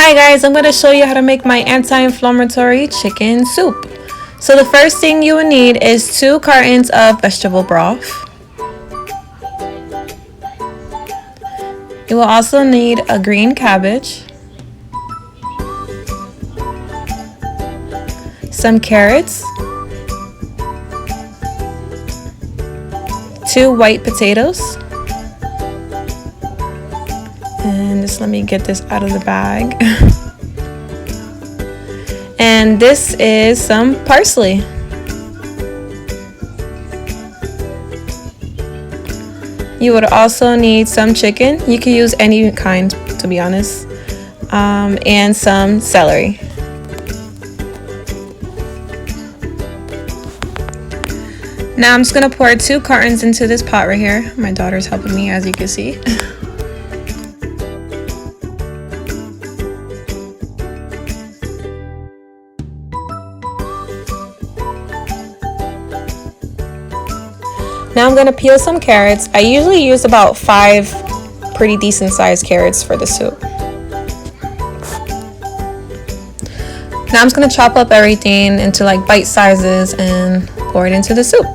Hi guys, I'm going to show you how to make my anti-inflammatory chicken soup. So the first thing you will need is 2 cartons of vegetable broth. You will also need a green cabbage, some carrots, 2 white potatoes, and just let me get this out of the bag. And this is some parsley. You would also need some chicken. You can use any kind, to be honest, and some celery. Now I'm just gonna pour 2 cartons into this pot right here. My daughter's helping me, as you can see. Now I'm going to peel some carrots. I usually use about 5 pretty decent sized carrots for the soup. Now I'm just going to chop up everything into like bite sizes and pour it into the soup.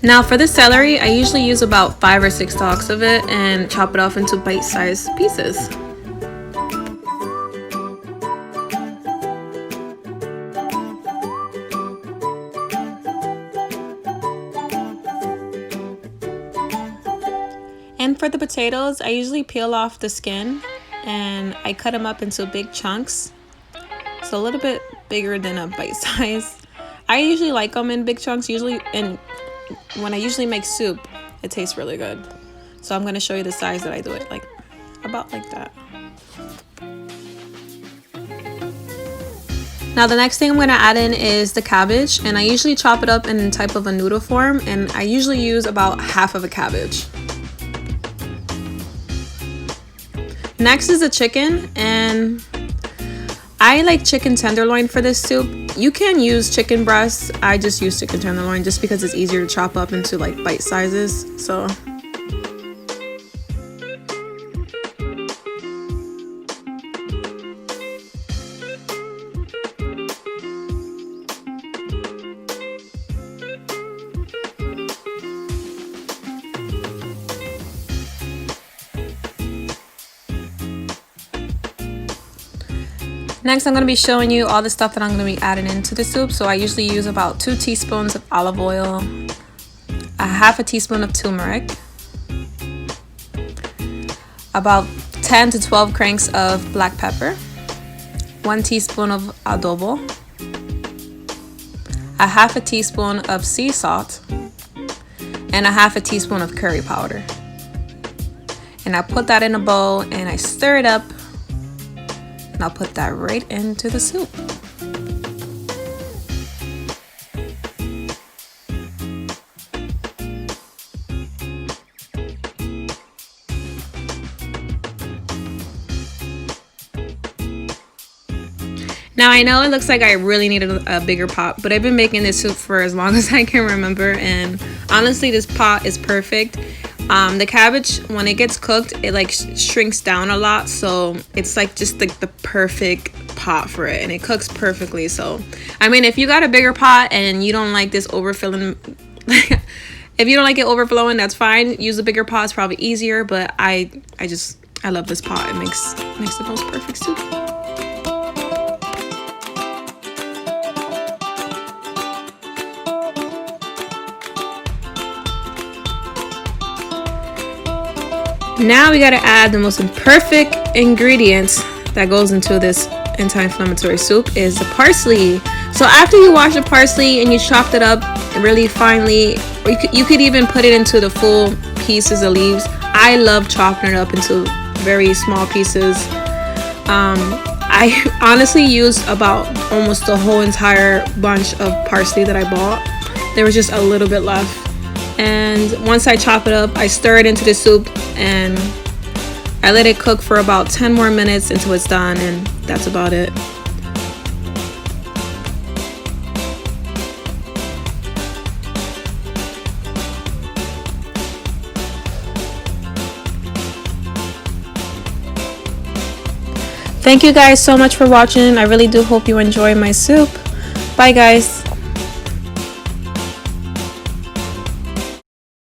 Now for the celery, I usually use about 5 or 6 stalks of it and chop it off into bite-sized pieces. And for the potatoes, I usually peel off the skin and I cut them up into big chunks. So a little bit bigger than a bite size. I usually like them in big chunks, when I usually make soup, it tastes really good. So I'm going to show you the size that I do it, like about like that. Now the next thing I'm going to add in is the cabbage, and I usually chop it up in type of a noodle form, and I usually use about half of a cabbage. Next is the chicken, and I like chicken tenderloin for this soup. You can use chicken breast. I just use chicken tenderloin just because it's easier to chop up into like bite sizes. So next, I'm going to be showing you all the stuff that I'm going to be adding into the soup. So I usually use about 2 teaspoons of olive oil, a half a teaspoon of turmeric, about 10 to 12 cranks of black pepper, 1 teaspoon of adobo, a half a teaspoon of sea salt, and a half a teaspoon of curry powder. And I put that in a bowl and I stir it up. And I'll put that right into the soup. Now I know it looks like I really needed a bigger pot, but I've been making this soup for as long as I can remember, and honestly this pot is perfect. The cabbage, when it gets cooked, it like shrinks down a lot, so it's like just like the perfect pot for it, and it cooks perfectly. So I mean, if you got a bigger pot and you don't like this overfilling if you don't like it overflowing, that's fine. Use a bigger pot, it's probably easier, but I love this pot. It makes the most perfect soup. Now we gotta add the most perfect ingredients that goes into this anti-inflammatory soup is the parsley. So after you wash the parsley and you chopped it up really finely, or you could even put it into the full pieces of leaves. I love chopping it up into very small pieces. I honestly used about almost the whole entire bunch of parsley that I bought. There was just a little bit left. And once I chop it up, I stir it into the soup and I let it cook for about 10 more minutes until it's done, and that's about it. Thank you guys so much for watching. I really do hope you enjoy my soup. Bye guys.